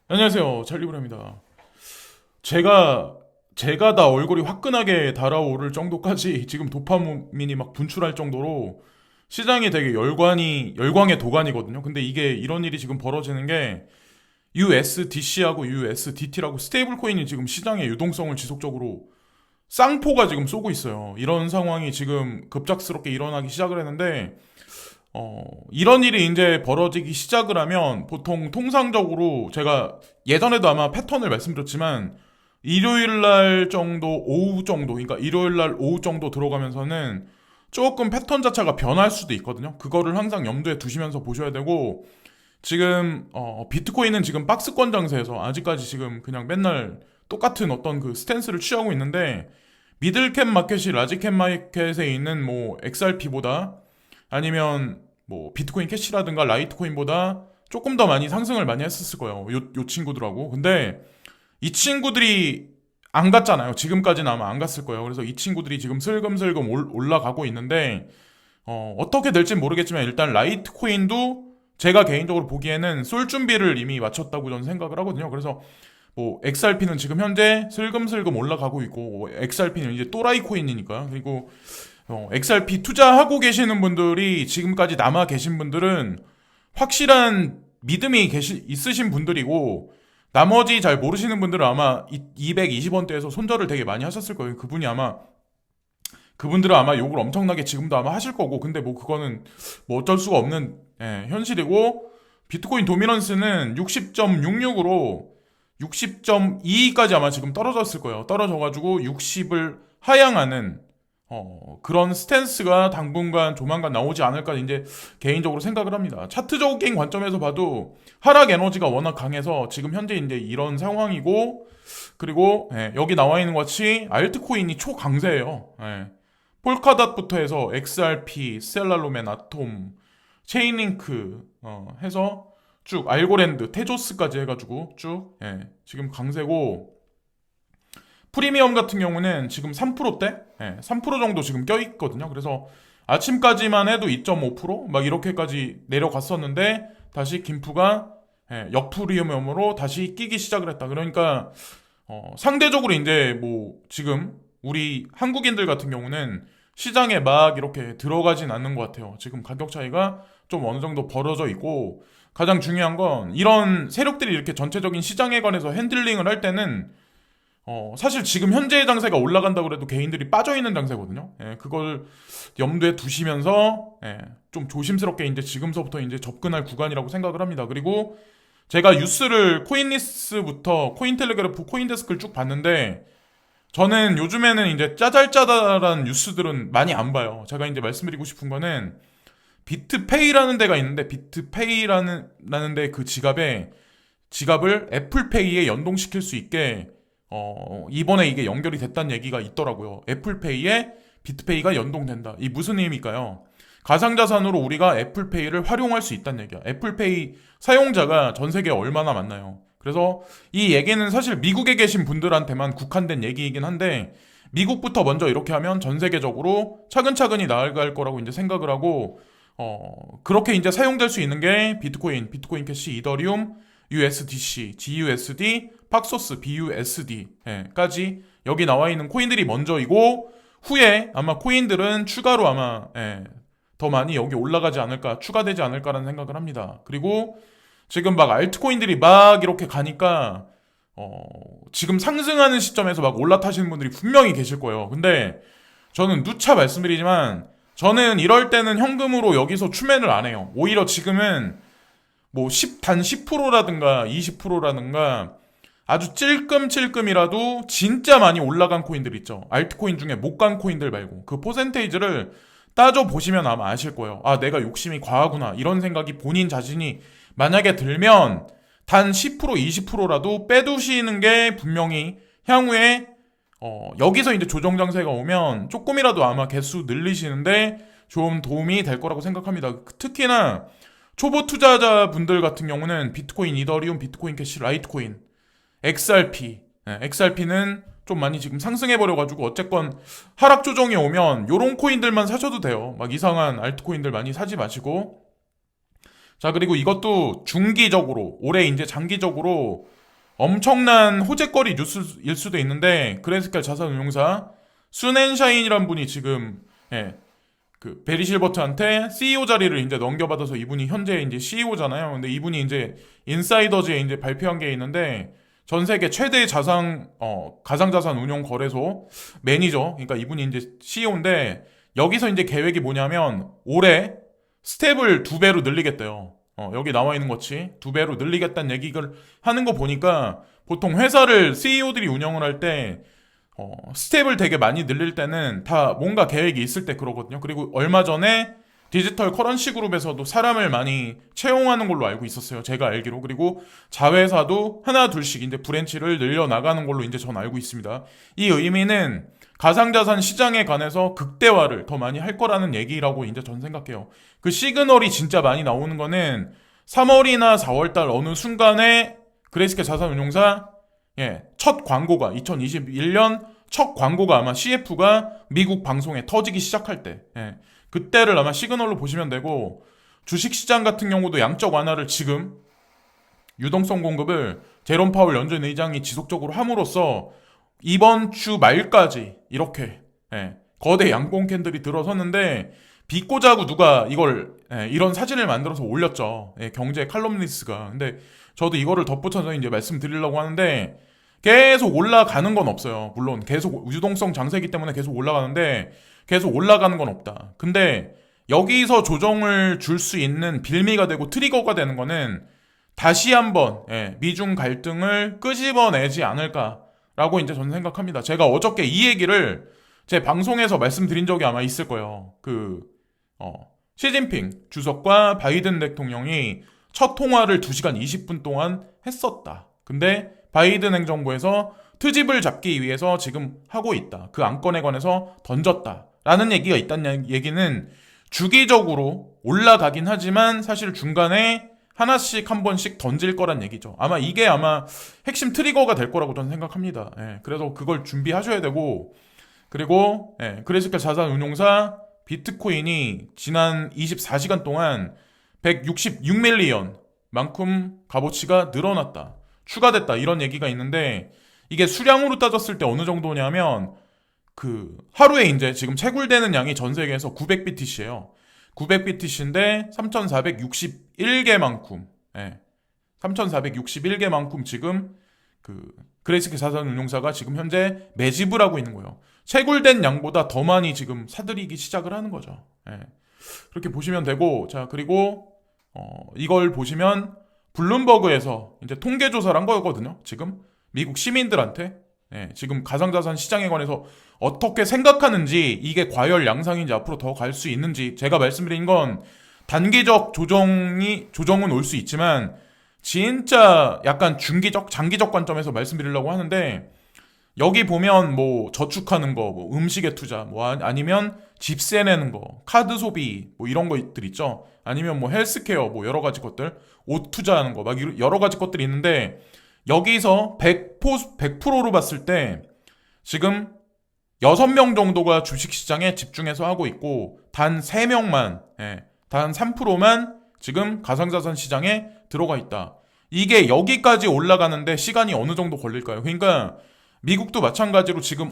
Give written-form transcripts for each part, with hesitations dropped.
안녕하세요. 찰리브라입니다. 제가 제가 다 얼굴이 화끈하게 달아오를 정도까지 지금 도파민이 막 분출할 정도로 시장이 되게 열광의 도가니거든요. 근데 이게 이런 일이 지금 벌어지는 게 USDC하고 USDT라고 스테이블 코인이 지금 시장의 유동성을 지속적으로 쌍포가 지금 쏘고 있어요. 이런 상황이 지금 급작스럽게 일어나기 시작을 했는데 이런 일이 이제 벌어지기 시작을 하면 보통 통상적으로 제가 예전에도 아마 패턴을 말씀드렸지만 일요일 날 정도, 오후 정도, 그러니까 일요일 날 오후 정도 들어가면서는 조금 패턴 자체가 변할 수도 있거든요. 그거를 항상 염두에 두시면서 보셔야 되고, 지금, 비트코인은 지금 박스권 장세에서 아직까지 지금 그냥 맨날 똑같은 어떤 그 스탠스를 취하고 있는데, 미들캡 마켓이 라지캡 마켓에 있는 뭐 XRP보다 아니면 뭐 비트코인 캐시라든가 라이트코인보다 조금 더 많이 상승을 많이 했었을 거예요. 요 친구들하고. 근데 이 친구들이 안 갔잖아요. 지금까지는 아마 안 갔을 거예요. 그래서 이 친구들이 지금 슬금슬금 올라가고 있는데 어떻게 될지 모르겠지만 일단 라이트코인도 제가 개인적으로 보기에는 쏠 준비를 이미 마쳤다고 저는 생각을 하거든요. 그래서 뭐 XRP는 지금 현재 슬금슬금 올라가고 있고 XRP는 이제 또라이 코인이니까 그리고 XRP 투자하고 계시는 분들이 지금까지 남아 계신 분들은 확실한 믿음이 있으신 분들이고 나머지 잘 모르시는 분들은 아마 220원대에서 손절을 되게 많이 하셨을 거예요. 그분들은 아마 욕을 엄청나게 지금도 아마 하실 거고 근데 뭐 그거는 뭐 어쩔 수가 없는 현실이고 비트코인 도미넌스는 60.66으로 60.2까지 아마 지금 떨어졌을 거예요. 떨어져가지고 60을 하향하는 그런 스탠스가 당분간 조만간 나오지 않을까 이제 개인적으로 생각을 합니다. 차트적인 관점에서 봐도 하락 에너지가 워낙 강해서 지금 현재 이제 이런 상황이고 그리고 여기 나와 있는 것 같이 알트코인이 초강세예요. 폴카닷부터 해서 XRP, 셀랄로멘, 아톰, 체인링크 해서 쭉 알고랜드, 테조스까지 해가지고 쭉 지금 강세고 프리미엄 같은 경우는 지금 3%대? 3% 정도 지금 껴있거든요. 그래서 아침까지만 해도 2.5%막 이렇게까지 내려갔었는데 다시 김프가 역프리미엄으로 다시 끼기 시작을 했다. 그러니까 상대적으로 이제 뭐 지금 우리 한국인들 같은 경우는 시장에 막 이렇게 들어가진 않는 것 같아요. 지금 가격 차이가 좀 어느 정도 벌어져 있고 가장 중요한 건 이런 세력들이 이렇게 전체적인 시장에 관해서 핸들링을 할 때는 사실 지금 현재의 장세가 올라간다고 그래도 개인들이 빠져있는 장세거든요. 그걸 염두에 두시면서 좀 조심스럽게 이제 지금서부터 이제 접근할 구간이라고 생각을 합니다. 그리고 제가 뉴스를 코인리스부터 코인텔레그래프, 코인데스크를 쭉 봤는데 저는 요즘에는 이제 짜잘짜잘한 뉴스들은 많이 안 봐요. 제가 이제 말씀드리고 싶은 거는 비트페이라는 데가 있는데 비트페이라는 데 그 지갑을 애플페이에 연동시킬 수 있게 이번에 이게 연결이 됐다는 얘기가 있더라고요. 애플페이에 비트페이가 연동된다. 이 무슨 의미일까요? 가상자산으로 우리가 애플페이를 활용할 수 있다는 얘기야. 애플페이 사용자가 전 세계에 얼마나 많나요? 그래서 이 얘기는 사실 미국에 계신 분들한테만 국한된 얘기이긴 한데 미국부터 먼저 이렇게 하면 전 세계적으로 차근차근히 나아갈 거라고 이제 생각을 하고 그렇게 이제 사용될 수 있는 게 비트코인 캐시, 이더리움, USDC, GUSD, 팍소스, BUSD까지 여기 나와 있는 코인들이 먼저이고 후에 아마 코인들은 추가로 아마 더 많이 여기 올라가지 않을까, 추가되지 않을까라는 생각을 합니다. 그리고 지금 막 알트코인들이 막 이렇게 가니까 지금 상승하는 시점에서 막 올라타시는 분들이 분명히 계실 거예요. 근데 저는 누차 말씀드리지만 저는 이럴 때는 현금으로 여기서 추매를 안 해요. 오히려 지금은 뭐 단 10%라든가 20%라든가 아주 찔끔찔끔이라도 진짜 많이 올라간 코인들 있죠. 알트코인 중에 못 간 코인들 말고 그 퍼센테이지를 따져 보시면 아마 아실 거예요. 아, 내가 욕심이 과하구나. 이런 생각이 본인 자신이 만약에 들면 단 10%, 20%라도 빼두시는 게 분명히 향후에 여기서 이제 조정 장세가 오면 조금이라도 아마 개수 늘리시는데 좀 도움이 될 거라고 생각합니다. 특히나 초보 투자자분들 같은 경우는 비트코인, 이더리움, 비트코인 캐시, 라이트코인, XRP, XRP는 좀 많이 지금 상승해버려가지고 어쨌건 하락 조정이 오면 요런 코인들만 사셔도 돼요. 막 이상한 알트코인들 많이 사지 마시고 자, 그리고 이것도 중기적으로, 올해 이제 장기적으로 엄청난 호재거리 뉴스일 수도 있는데, 그레이스켈 자산운용사 순앤샤인이란 분이 지금, 예, 그 베리 실버트한테 CEO 자리를 이제 넘겨받아서 이분이 현재 이제 CEO잖아요. 근데 이분이 이제 인사이더즈에 이제 발표한 게 있는데, 전 세계 최대 가상자산 운용 거래소 매니저, 그러니까 이분이 이제 CEO인데, 여기서 이제 계획이 뭐냐면 올해 스텝을 2배로 늘리겠대요. 여기 나와 있는 것이 2배로 늘리겠다는 얘기를 하는 거 보니까 보통 회사를 CEO들이 운영을 할 때 스텝을 되게 많이 늘릴 때는 다 뭔가 계획이 있을 때 그러거든요. 그리고 얼마 전에 디지털 커런시 그룹에서도 사람을 많이 채용하는 걸로 알고 있었어요. 제가 알기로. 그리고 자회사도 하나 둘씩 이제 브랜치를 늘려 나가는 걸로 이제 전 알고 있습니다. 이 의미는 가상자산 시장에 관해서 극대화를 더 많이 할 거라는 얘기라고 이제 전 생각해요. 그 시그널이 진짜 많이 나오는 거는 3월이나 4월달 어느 순간에 그레이스켈 자산운용사 첫 광고가 2021년 첫 광고가 아마 CF가 미국 방송에 터지기 시작할 때 그때를 아마 시그널로 보시면 되고, 주식시장 같은 경우도 양적 완화를 지금 유동성 공급을 제롬 파월 연준 의장이 지속적으로 함으로써 이번 주 말까지 이렇게 거대 양봉 캔들이 들어섰는데, 비꼬자고 누가 이런 사진을 만들어서 올렸죠. 경제 칼럼니스트가. 근데 저도 이거를 덧붙여서 이제 말씀드리려고 하는데, 계속 올라가는 건 없어요. 물론 계속 유동성 장세기 때문에 계속 올라가는데 계속 올라가는 건 없다. 근데 여기서 조정을 줄 수 있는 빌미가 되고 트리거가 되는 거는 다시 한번 미중 갈등을 끄집어내지 않을까라고 이제 저는 생각합니다. 제가 어저께 이 얘기를 제 방송에서 말씀드린 적이 아마 있을 거예요. 시진핑 주석과 바이든 대통령이 첫 통화를 2시간 20분 동안 했었다. 근데 바이든 행정부에서 트집을 잡기 위해서 지금 하고 있다. 그 안건에 관해서 던졌다. 라는 얘기가 있다는 얘기는 주기적으로 올라가긴 하지만 사실 중간에 하나씩 한 번씩 던질 거란 얘기죠. 이게 핵심 트리거가 될 거라고 저는 생각합니다. 그래서 그걸 준비하셔야 되고, 그리고 그레이스켈 자산운용사 비트코인이 지난 24시간 동안 166밀리언 만큼 값어치가 늘어났다. 추가됐다. 이런 얘기가 있는데, 이게 수량으로 따졌을 때 어느 정도냐면 하루에 이제 지금 채굴되는 양이 전 세계에서 900BTC예요. 900BTC인데 3,461개만큼 3,461개만큼 지금 그레이스켈 자산운용사가 지금 현재 매집을 하고 있는 거예요. 채굴된 양보다 더 많이 지금 사들이기 시작을 하는 거죠. 그렇게 보시면 되고, 자, 그리고 이걸 보시면 블룸버그에서 이제 통계 조사를 한 거거든요. 지금 미국 시민들한테 지금 가상자산 시장에 관해서 어떻게 생각하는지, 이게 과열 양상인지 앞으로 더 갈 수 있는지, 제가 말씀드린 건 단기적 조정은 올 수 있지만 진짜 약간 중기적, 장기적 관점에서 말씀드리려고 하는데, 여기 보면 뭐 저축하는 거, 뭐 음식에 투자, 뭐 아니면 집세 내는 거, 카드 소비, 뭐 이런 것들 있죠. 아니면 뭐 헬스케어, 뭐 여러 가지 것들, 옷 투자하는 거, 막 여러 가지 것들이 있는데, 여기서 100%로 봤을 때 지금 6명 정도가 주식시장에 집중해서 하고 있고, 단 3명만, 단 3%만 지금 가상자산 시장에 들어가 있다. 이게 여기까지 올라가는데 시간이 어느 정도 걸릴까요? 그러니까 미국도 마찬가지로 지금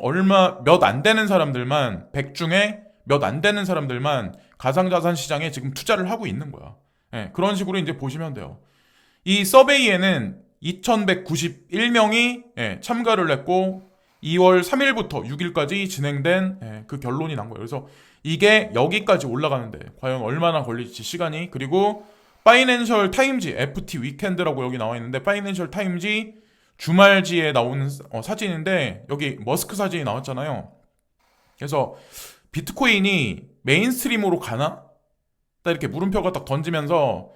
몇 안 되는 사람들만, 100 중에 몇 안 되는 사람들만 가상자산 시장에 지금 투자를 하고 있는 거야. 그런 식으로 이제 보시면 돼요. 이 서베이에는 2191명이 참가를 했고, 2월 3일부터 6일까지 진행된 그 결론이 난 거예요. 그래서 이게 여기까지 올라가는데 과연 얼마나 걸릴지 시간이. 그리고 파이낸셜 타임지, FT 위켄드라고 여기 나와 있는데, 파이낸셜 타임지 주말지에 나오는 사진인데, 여기 머스크 사진이 나왔잖아요. 그래서 비트코인이 메인스트림으로 가나? 딱 이렇게 물음표가 딱 던지면서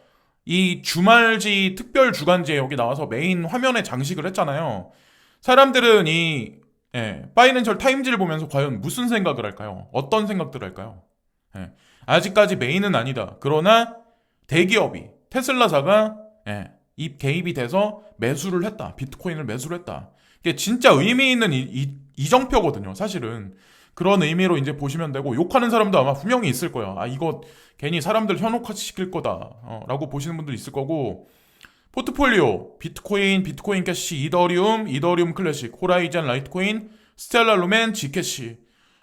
이 주말지 특별 주간지에 여기 나와서 메인 화면에 장식을 했잖아요. 사람들은 이 파이낸셜 타임지를 보면서 과연 무슨 생각을 할까요? 어떤 생각들을 할까요? 아직까지 메인은 아니다. 그러나 대기업이, 테슬라사가 개입이 돼서 매수를 했다. 비트코인을 매수를 했다. 이게 진짜 의미 있는 이정표거든요, 사실은. 그런 의미로 이제 보시면 되고, 욕하는 사람도 아마 분명히 있을 거예요. 아, 이거 괜히 사람들 현혹시킬 거다 라고 보시는 분들 있을 거고, 포트폴리오 비트코인, 비트코인 캐시, 이더리움, 이더리움 클래식, 호라이즌 라이트코인, 스텔라 루멘, 지캐시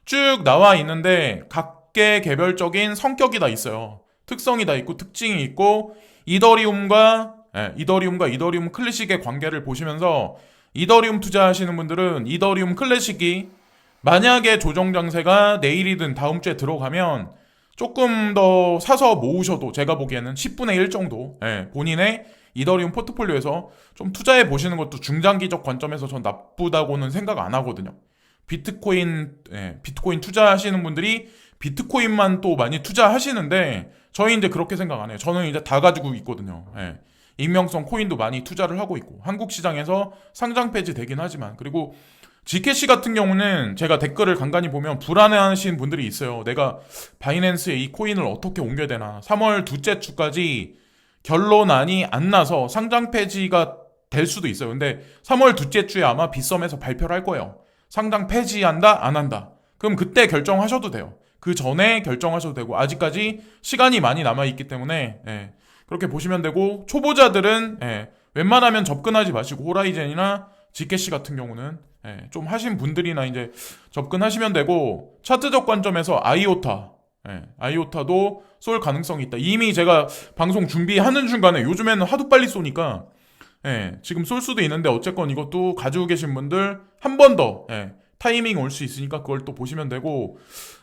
쭉 나와 있는데 각계 개별적인 성격이 다 있어요. 특성이 다 있고 특징이 있고, 이더리움과 이더리움 클래식의 관계를 보시면서, 이더리움 투자하시는 분들은 이더리움 클래식이 만약에 조정 장세가 내일이든 다음 주에 들어가면 조금 더 사서 모으셔도 제가 보기에는 10분의 1 정도, 본인의 이더리움 포트폴리오에서 좀 투자해 보시는 것도 중장기적 관점에서 전 나쁘다고는 생각 안 하거든요. 비트코인 투자하시는 분들이 비트코인만 또 많이 투자하시는데, 저희 이제 그렇게 생각 안 해요. 저는 이제 다 가지고 있거든요. 익명성 코인도 많이 투자를 하고 있고, 한국 시장에서 상장 폐지 되긴 하지만, 그리고 GKC 같은 경우는 제가 댓글을 간간히 보면 불안해하시는 분들이 있어요. 내가 바이낸스에 이 코인을 어떻게 옮겨야 되나. 3월 둘째 주까지 결론안이 안 나서 상장 폐지가 될 수도 있어요. 근데 3월 둘째 주에 아마 빗썸에서 발표를 할 거예요. 상장 폐지한다, 안 한다. 그럼 그때 결정하셔도 돼요. 그 전에 결정하셔도 되고, 아직까지 시간이 많이 남아있기 때문에, 그렇게 보시면 되고, 초보자들은, 웬만하면 접근하지 마시고, 호라이젠이나 지캐시 같은 경우는, 좀 하신 분들이나 이제 접근하시면 되고, 차트적 관점에서 아이오타도 쏠 가능성이 있다. 이미 제가 방송 준비하는 중간에, 요즘에는 하도 빨리 쏘니까, 지금 쏠 수도 있는데, 어쨌건 이것도 가지고 계신 분들 한 번 더, 타이밍 올 수 있으니까 그걸 또 보시면 되고,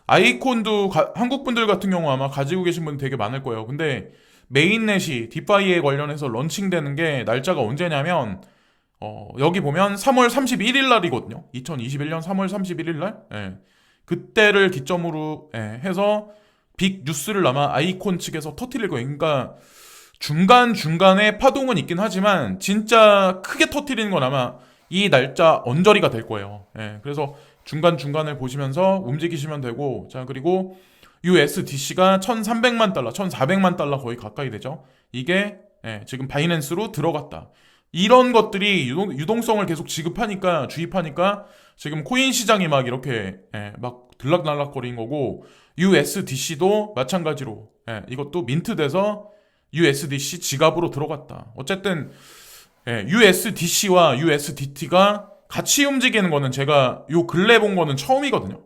아이콘도 한국 분들 같은 경우 아마 가지고 계신 분 되게 많을 거예요. 근데 메인넷이 디파이에 관련해서 런칭되는 게 날짜가 언제냐면, 여기 보면 3월 31일 날이거든요. 2021년 3월 31일 날. 그때를 기점으로 해서 빅 뉴스를 아마 아이콘 측에서 터뜨릴 거예요. 그러니까 중간중간에 파동은 있긴 하지만 진짜 크게 터뜨리는 건 아마 이 날짜 언저리가 될 거예요. 그래서 중간중간을 보시면서 움직이시면 되고, 자, 그리고 USDC가 1,300만 달러, 1,400만 달러 거의 가까이 되죠. 이게 지금 바이낸스로 들어갔다. 이런 것들이 유동성을 계속 지급하니까, 주입하니까 지금 코인 시장이 막 이렇게 막 들락날락거린 거고, USDC도 마찬가지로 이것도 민트돼서 USDC 지갑으로 들어갔다. 어쨌든 USDC와 USDT가 같이 움직이는 거는 제가 요 근래 본 거는 처음이거든요.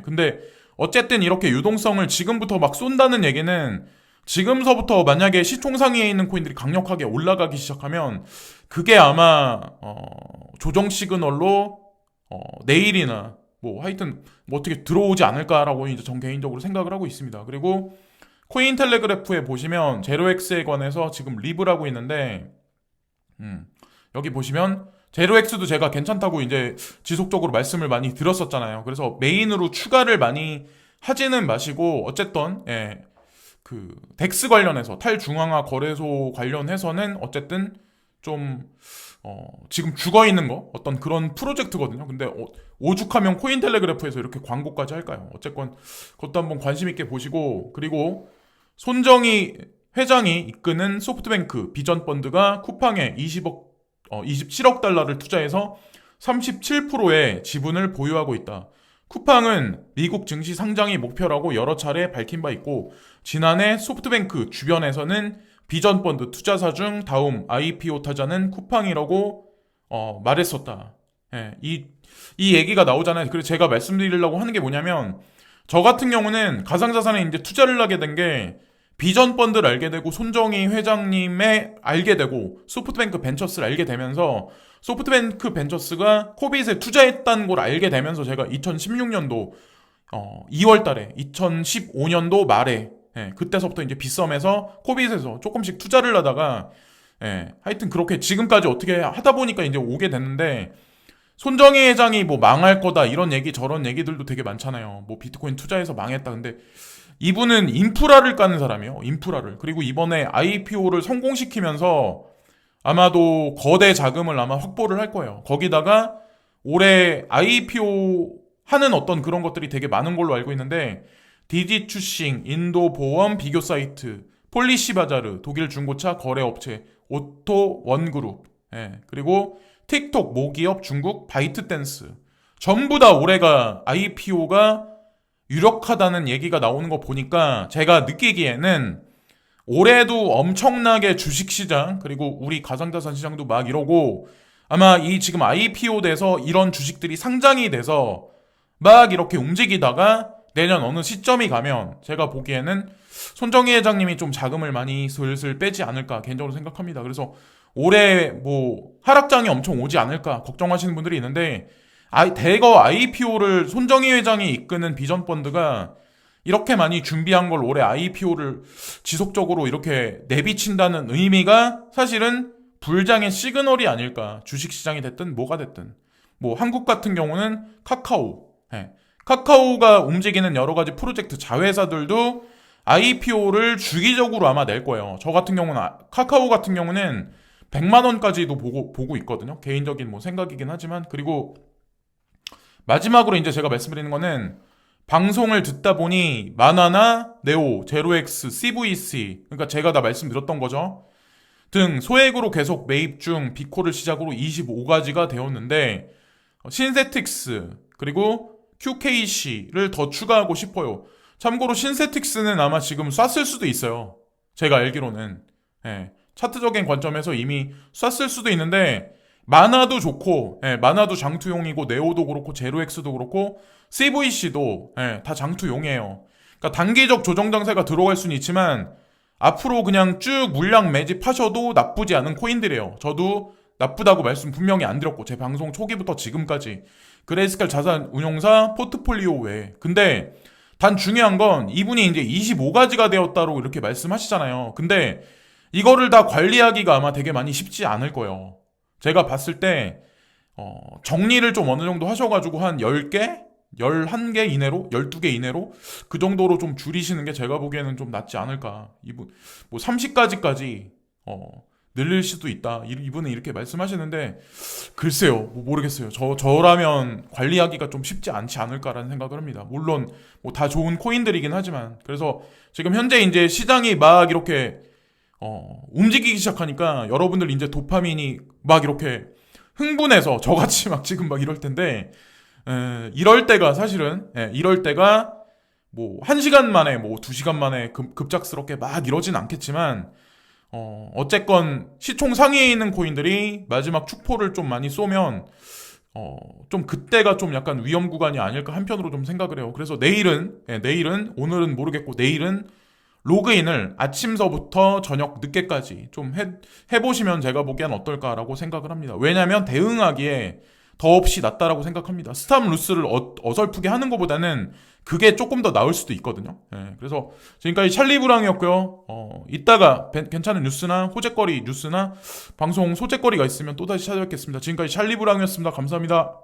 근데 어쨌든 이렇게 유동성을 지금부터 막 쏜다는 얘기는, 지금서부터 만약에 시총상위에 있는 코인들이 강력하게 올라가기 시작하면 그게 아마 조정 시그널로 내일이나 뭐 하여튼 뭐 어떻게 들어오지 않을까라고 이제 전 개인적으로 생각을 하고 있습니다. 그리고 코인텔레그래프에 보시면 제로엑스에 관해서 지금 리뷰를 하고 있는데, 여기 보시면 제로엑스도 제가 괜찮다고 이제 지속적으로 말씀을 많이 드렸었잖아요. 그래서 메인으로 추가를 많이 하지는 마시고, 어쨌든 그 덱스 관련해서, 탈중앙화 거래소 관련해서는 어쨌든 좀 지금 죽어있는 거, 어떤 그런 프로젝트거든요. 근데 오죽하면 코인텔레그래프에서 이렇게 광고까지 할까요? 어쨌건 그것도 한번 관심 있게 보시고, 그리고 손정희 회장이 이끄는 소프트뱅크 비전펀드가 쿠팡에 27억 달러를 투자해서 37%의 지분을 보유하고 있다. 쿠팡은 미국 증시 상장이 목표라고 여러 차례 밝힌 바 있고, 지난해 소프트뱅크 주변에서는 비전펀드 투자사 중 다음 IPO 타자는 쿠팡이라고 말했었다. 이 얘기가 나오잖아요. 그래서 제가 말씀드리려고 하는 게 뭐냐면, 저 같은 경우는 가상자산에 이제 투자를 하게 된 게, 비전펀드를 알게 되고 손정희 회장님의 알게 되고 소프트뱅크 벤처스를 알게 되면서, 소프트뱅크 벤처스가 코빗에 투자했다는 걸 알게 되면서 제가 2016년도 2월 달에, 2015년도 말에 그때서부터 이제 빗썸에서 코빗에서 조금씩 투자를 하다가 하여튼 그렇게 지금까지 어떻게 하다 보니까 이제 오게 됐는데, 손정희 회장이 뭐 망할 거다 이런 얘기 저런 얘기들도 되게 많잖아요. 뭐 비트코인 투자해서 망했다. 근데 이분은 인프라를 까는 사람이에요. 인프라를. 그리고 이번에 IPO를 성공시키면서 아마도 거대 자금을 아마 확보를 할 거예요. 거기다가 올해 IPO 하는 어떤 그런 것들이 되게 많은 걸로 알고 있는데, 디지추싱, 인도 보험 비교 사이트, 폴리시바자르, 독일 중고차 거래업체, 오토 원그룹, 그리고 틱톡 모기업 중국 바이트댄스, 전부 다 올해가 IPO가 유력하다는 얘기가 나오는 거 보니까 제가 느끼기에는 올해도 엄청나게 주식시장 그리고 우리 가상자산 시장도 막 이러고 아마 이 지금 IPO 돼서 이런 주식들이 상장이 돼서 막 이렇게 움직이다가 내년 어느 시점이 가면 제가 보기에는 손정희 회장님이 좀 자금을 많이 슬슬 빼지 않을까 개인적으로 생각합니다. 그래서 올해 뭐 하락장이 엄청 오지 않을까 걱정하시는 분들이 있는데 대거 IPO를 손정희 회장이 이끄는 비전 펀드가 이렇게 많이 준비한 걸 올해 IPO를 지속적으로 이렇게 내비친다는 의미가 사실은 불장의 시그널이 아닐까. 주식시장이 됐든 뭐가 됐든. 뭐 한국 같은 경우는 카카오. 예. 카카오가 움직이는 여러 가지 프로젝트 자회사들도 IPO를 주기적으로 아마 낼 거예요. 저 같은 경우는 카카오 같은 경우는 100만 원까지도 보고 있거든요. 개인적인 뭐 생각이긴 하지만 그리고 마지막으로 이제 제가 말씀드리는 거는 방송을 듣다 보니 마나나 네오, 제로엑스, CVC 그러니까 제가 다 말씀드렸던 거죠. 등 소액으로 계속 매입 중 비코를 시작으로 25가지가 되었는데 신세틱스 그리고 QKC를 더 추가하고 싶어요. 참고로 신세틱스는 아마 지금 쐈을 수도 있어요. 제가 알기로는. 예, 차트적인 관점에서 이미 쐈을 수도 있는데 마나도 좋고 마나도 장투용이고 네오도 그렇고 제로엑스도 그렇고 CVC도 다 장투용이에요. 그러니까 단기적 조정 장세가 들어갈 수는 있지만 앞으로 그냥 쭉 물량 매집하셔도 나쁘지 않은 코인들이에요. 저도 나쁘다고 말씀 분명히 안 드렸고 제 방송 초기부터 지금까지 그레이스칼 자산운용사 포트폴리오 외에 근데 단 중요한 건 이분이 이제 25가지가 되었다고 이렇게 말씀하시잖아요. 근데 이거를 다 관리하기가 아마 되게 많이 쉽지 않을 거예요. 제가 봤을 때 정리를 좀 어느 정도 하셔가지고 한 10개? 11개 이내로? 12개 이내로? 그 정도로 좀 줄이시는 게 제가 보기에는 좀 낫지 않을까. 이분 뭐 30가지까지 늘릴 수도 있다. 이분은 이렇게 말씀하시는데 글쎄요. 뭐 모르겠어요. 저라면 관리하기가 좀 쉽지 않지 않을까라는 생각을 합니다. 물론 뭐 다 좋은 코인들이긴 하지만 그래서 지금 현재 이제 시장이 막 이렇게 움직이기 시작하니까 여러분들 이제 도파민이 막 이렇게 흥분해서 저같이 막 지금 막 이럴 텐데 이럴 때가 사실은 이럴 때가 뭐 1시간 만에 뭐 2시간 만에 급작스럽게 막 이러진 않겠지만 어쨌건 시총 상위에 있는 코인들이 마지막 축포를 좀 많이 쏘면 좀 그때가 좀 약간 위험 구간이 아닐까 한편으로 좀 생각을 해요. 그래서 내일은 오늘은 모르겠고 내일은 로그인을 아침서부터 저녁 늦게까지 좀 해보시면 제가 보기엔 어떨까라고 생각을 합니다. 왜냐면 대응하기에 더없이 낫다라고 생각합니다. 스탑 루스를 어설프게 하는 것보다는 그게 조금 더 나을 수도 있거든요. 그래서 지금까지 찰리브랑이었고요. 이따가 괜찮은 뉴스나 호재거리 뉴스나 방송 소재거리가 있으면 또다시 찾아뵙겠습니다. 지금까지 찰리브랑이었습니다. 감사합니다.